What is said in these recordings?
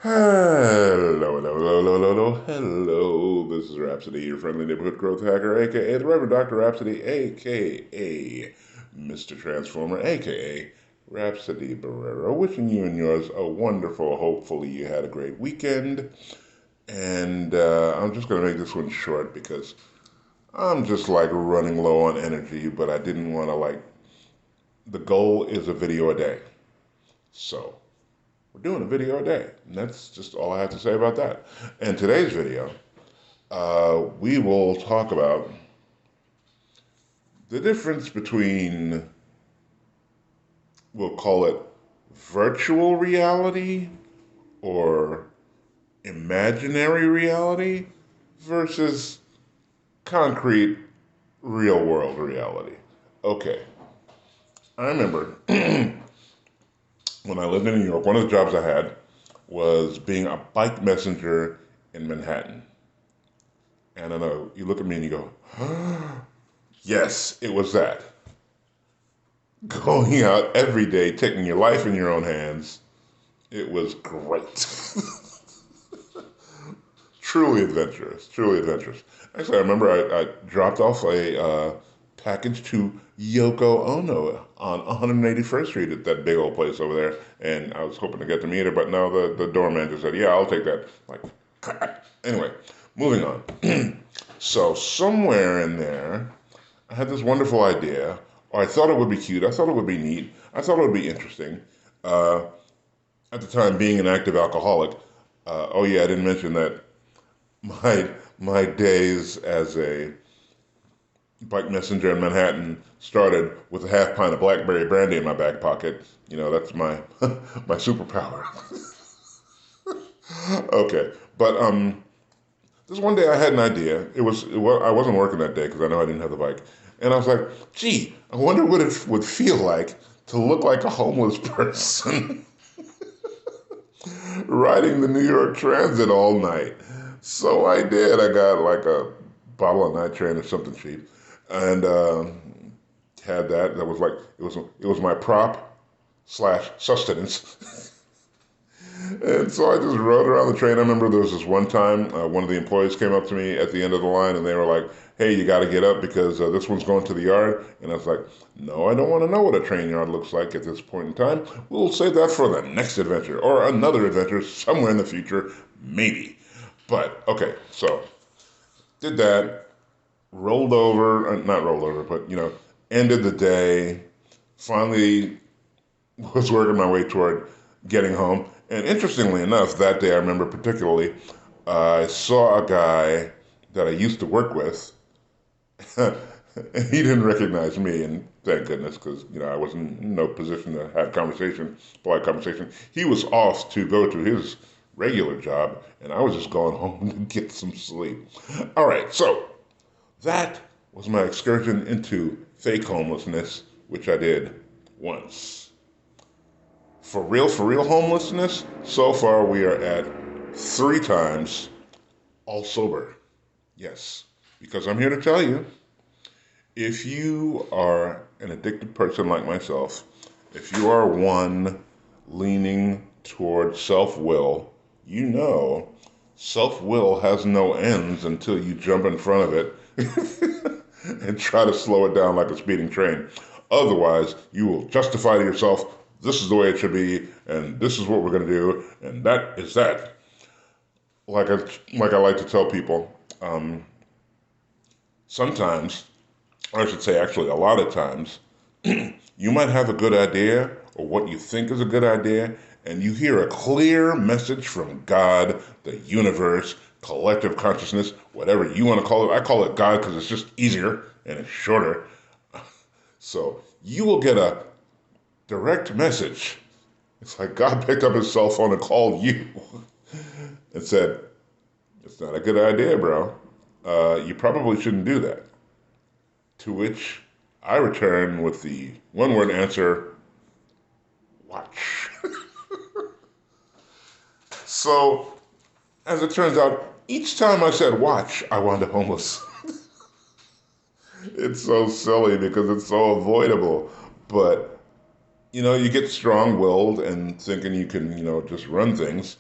Hello, hello, hello, hello, hello, hello. This is Rhapsody, your friendly neighborhood growth hacker, aka the Reverend Dr. Rhapsody, aka Mr. Transformer, aka Rhapsody Barrero. Wishing you and yours a wonderful, hopefully you had a great weekend. And I'm just going to make this one short because I'm just like running low on energy, but I didn't want to the goal is a video a day. So. We're doing a video a day. And that's just all I have to say about that. In today's video, we will talk about the difference between, we'll call it virtual reality or imaginary reality versus concrete real world reality. Okay. I remember when I lived in New York, one of the jobs I had was being a bike messenger in Manhattan. And I know you look at me and you go, yes, it was that. Going out every day, taking your life in your own hands. It was great. Truly adventurous, truly adventurous. Actually, I remember I dropped off a package to Yoko Ono on 181st Street at that big old place over there. And I was hoping to get to meet her, but no, the doorman just said, yeah, I'll take that. Like, anyway, moving on. So somewhere in there, I had this wonderful idea, or I thought it would be cute. I thought it would be neat. I thought it would be interesting. Uh, at the time, being an active alcoholic, oh yeah, I didn't mention that my days as a bike messenger in Manhattan started with a half pint of blackberry brandy in my back pocket. You know, that's my my superpower. Okay, but this one day I had an idea. Well, I wasn't working that day because I know I didn't have the bike, and I was like, "Gee, I wonder what it would feel like to look like a homeless person riding the New York Transit all night." So I did. I got like a bottle of nitrate or something cheap, and had that. That was like it was my prop slash sustenance. And so I just rode around the train. I remember there was this one time one of the employees came up to me at the end of the line and they were like, hey, you got to get up because this one's going to the yard. And I was like, no, I don't want to know what a train yard looks like at this point in time. We'll save that for the next adventure or another adventure somewhere in the future, maybe. But okay, so did that, rolled over, not rolled over, but ended the day, finally was working my way toward getting home. And interestingly enough, that day I remember particularly, I saw a guy that I used to work with. He didn't recognize me, and thank goodness, because I wasn't in no position to have polite conversation. He was off to go to his regular job, and I was just going home to get some sleep. All right, so that was my excursion into fake homelessness, which I did once. For real homelessness, so far we are at 3 times, all sober. Yes, because I'm here to tell you, if you are an addicted person like myself, if you are one leaning toward self-will, you know self-will has no ends until you jump in front of it and try to slow it down like a speeding train. Otherwise, you will justify to yourself, this is the way it should be, and this is what we're going to do, and that is that. Like I like to tell people, sometimes, or I should say actually a lot of times, you might have a good idea or what you think is a good idea, and you hear a clear message from God, the universe, collective consciousness, whatever you want to call it. I call it God because it's just easier and it's shorter. So you will get a direct message. It's like God picked up his cell phone and called you and said, it's not a good idea, bro. You probably shouldn't do that. To which I return with the one word answer, watch. So, as it turns out, each time I said watch, I wound up homeless. It's so silly because it's so avoidable. But you get strong willed and thinking you can, just run things.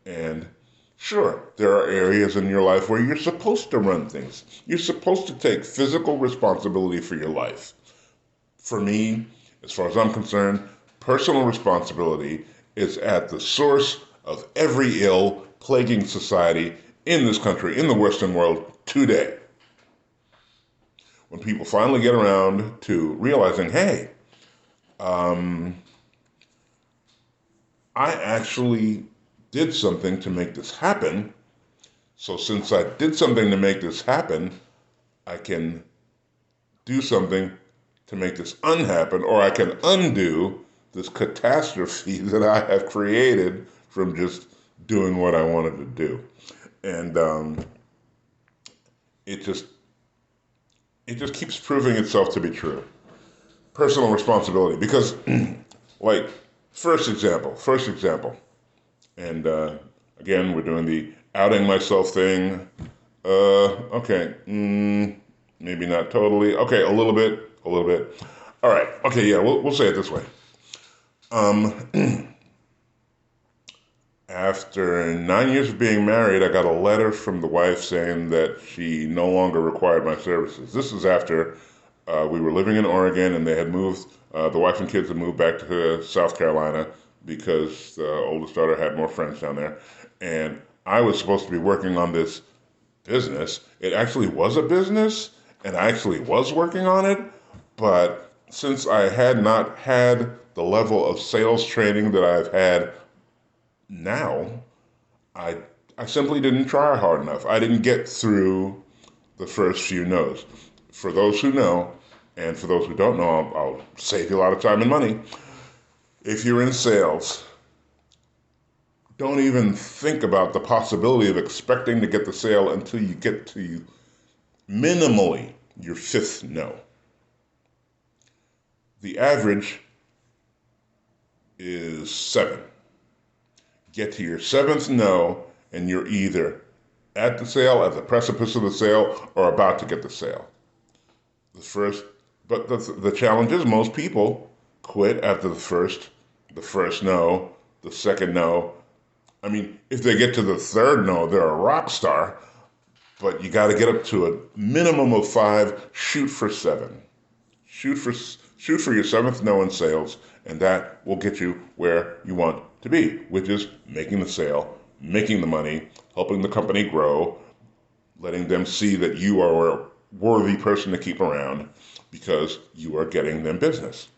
And sure, there are areas in your life where you're supposed to run things. You're supposed to take physical responsibility for your life. For me, as far as I'm concerned, personal responsibility is at the source of every ill plaguing society in this country, in the Western world today. When people finally get around to realizing, hey, um, I actually did something to make this happen. So since I did something to make this happen, I can do something to make this unhappen, or I can undo this catastrophe that I have created from just doing what I wanted to do. And it just it just keeps proving itself to be true. Personal responsibility, because like first example, and again we're doing the outing myself thing. Okay, maybe not totally. Okay, a little bit, a little bit. All right. Okay, yeah, we'll say it this way. Um, After 9 years of being married, I got a letter from the wife saying that she no longer required my services. This is after we were living in Oregon and they had moved, the wife and kids had moved back to South Carolina because the oldest daughter had more friends down there. And I was supposed to be working on this business. It actually was a business and I actually was working on it. But since I had not had the level of sales training that I've had now, I I simply didn't try hard enough. I didn't get through the first few no's. For those who know, and for those who don't know, I'll save you a lot of time and money. If you're in sales, don't even think about the possibility of expecting to get the sale until you get to minimally your fifth no. The average is seven. Get to your seventh no, and you're either at the sale, at the precipice of the sale, or about to get the sale. The first, but the challenge is most people quit after the first no, the second no. I mean, if they get to the third no, they're a rock star. But you got to get up to a minimum of five. Shoot for seven. Shoot for your seventh no in sales, and that will get you where you want to be, which is making the sale, making the money, helping the company grow, letting them see that you are a worthy person to keep around because you are getting them business.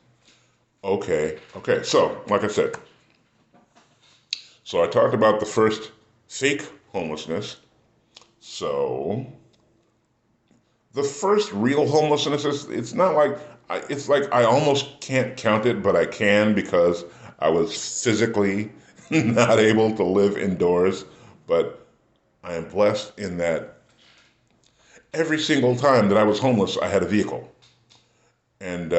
Okay. So, like I said, so I talked about the first fake homelessness. So the first real homelessness is, it's not like it's like I almost can't count it, but I can because I was physically not able to live indoors. But I am blessed in that every single time that I was homeless, I had a vehicle. And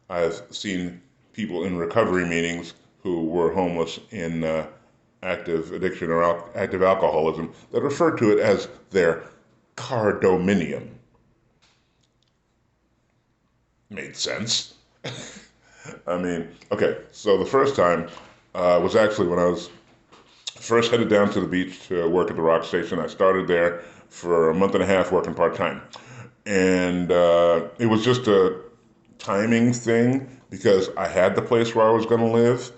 I've seen people in recovery meetings who were homeless in active addiction or active alcoholism that referred to it as their cardominium. Made sense. I mean, okay, so the first time was actually when I was first headed down to the beach to work at the rock station. I started there for a month and a half working part time. And it was just a timing thing because I had the place where I was going to live,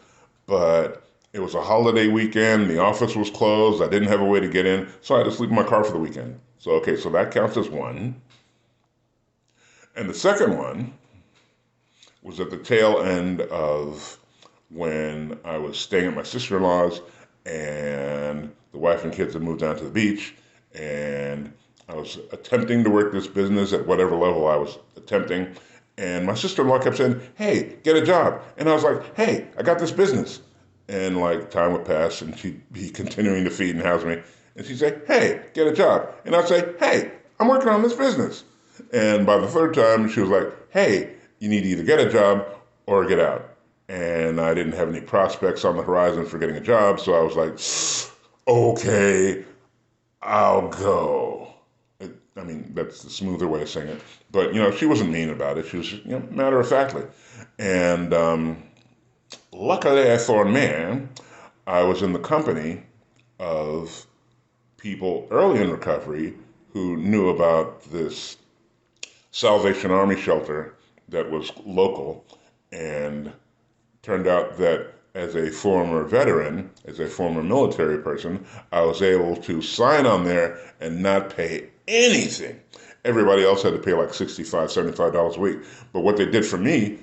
but it was a holiday weekend. The office was closed. I didn't have a way to get in, so I had to sleep in my car for the weekend. So, okay, so that counts as one. And the second one was at the tail end of when I was staying at my sister-in-law's and the wife and kids had moved down to the beach, and I was attempting to work this business at whatever level I was attempting. And my sister-in-law kept saying, hey, get a job. And I was like, hey, I got this business. And like time would pass and she'd be continuing to feed and house me. And she'd say, hey, get a job. And I'd say, hey, I'm working on this business. And by the third time, she was like, hey, you need to either get a job or get out. And I didn't have any prospects on the horizon for getting a job. So I was like, okay, I'll go. I mean, that's the smoother way of saying it. But, she wasn't mean about it. She was, matter of factly. And luckily for me, I was in the company of people early in recovery who knew about this Salvation Army shelter that was local, and turned out that as a former veteran, as a former military person, I was able to sign on there and not pay anything. Everybody else had to pay like $65, $75 a week. But what they did for me,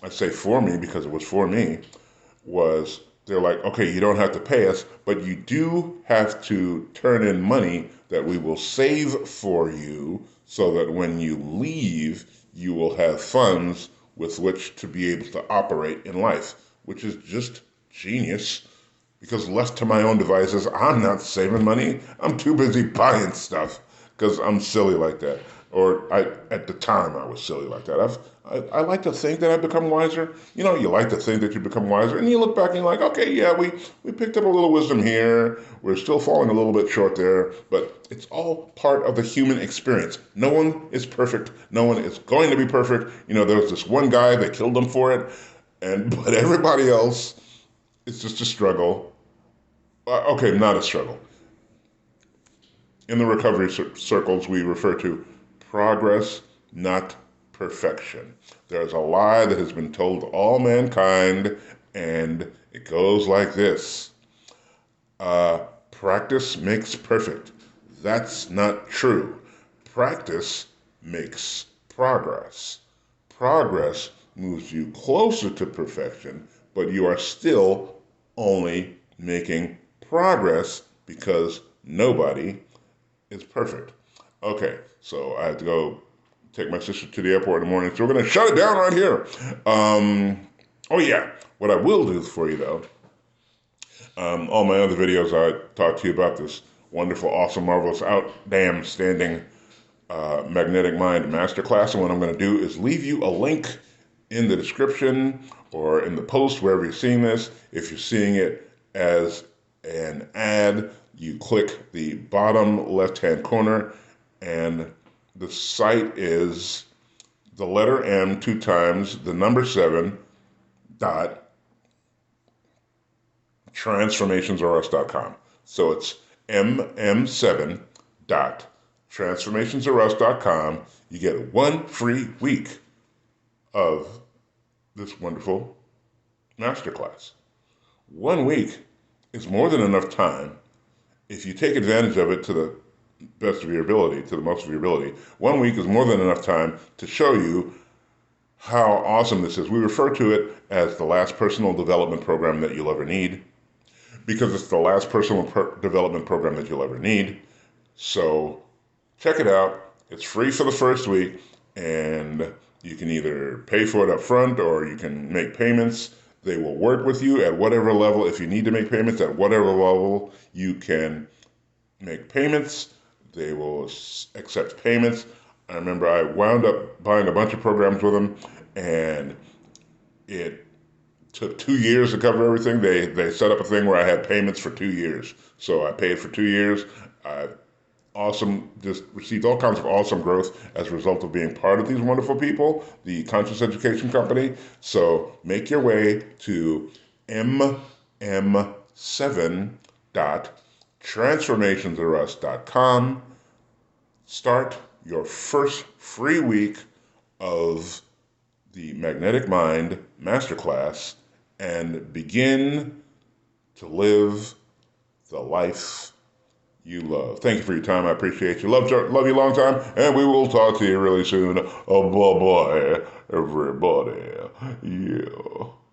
I say for me because it was for me, was they're like, okay, you don't have to pay us, but you do have to turn in money that we will save for you so that when you leave, you will have funds with which to be able to operate in life, which is just genius. Because left to my own devices, I'm not saving money. I'm too busy buying stuff because I'm silly like that. Or at the time, I was silly like that. I like to think that I've become wiser. You know, you like to think that you become wiser, and you look back and you're like, okay, yeah, we picked up a little wisdom here. We're still falling a little bit short there, but it's all part of the human experience. No one is perfect. No one is going to be perfect. You know, there was this one guy, they killed him for it, but everybody else, it's just a struggle. Okay, not a struggle. In the recovery circles, we refer to progress, not perfection. There's a lie that has been told to all mankind, and it goes like this: practice makes perfect. That's not true. Practice makes progress. Progress moves you closer to perfection, but you are still only making progress because nobody is perfect. Okay, so I have to go take my sister to the airport in the morning, so we're going to shut it down right here. Oh, yeah, what I will do for you, though, all my other videos, I talked to you about this wonderful, awesome, marvelous, damn standing Magnetic Mind Masterclass. And what I'm going to do is leave you a link in the description or in the post, wherever you're seeing this. If you're seeing it as an ad, you click the bottom left-hand corner, and the site is the letter M 2 times the number 7 dot transformationsorus.com. So it's mm7 dot transformationsorus.com. You get 1 free week of this wonderful masterclass. 1 week is more than enough time if you take advantage of it to the best of your ability, to the most of your ability. 1 week is more than enough time to show you how awesome this is. We refer to it as the last personal development program that you'll ever need, because it's the last personal development program that you'll ever need. So check it out. It's free for the first week, and you can either pay for it up front or you can make payments. They will work with you at whatever level. If you need to make payments at whatever level, you can make payments. They will accept payments. I remember I wound up buying a bunch of programs with them, and it took 2 years to cover everything. They set up a thing where I had payments for 2 years. So I paid for 2 years. I just received all kinds of awesome growth as a result of being part of these wonderful people, the Conscious Education Company. So make your way to mm7.transformationsorus.com. Start your first free week of the Magnetic Mind Masterclass and begin to live the life you love. Thank you for your time. I appreciate you. Love you long time, and we will talk to you really soon. Oh, bye-bye, everybody. Yeah.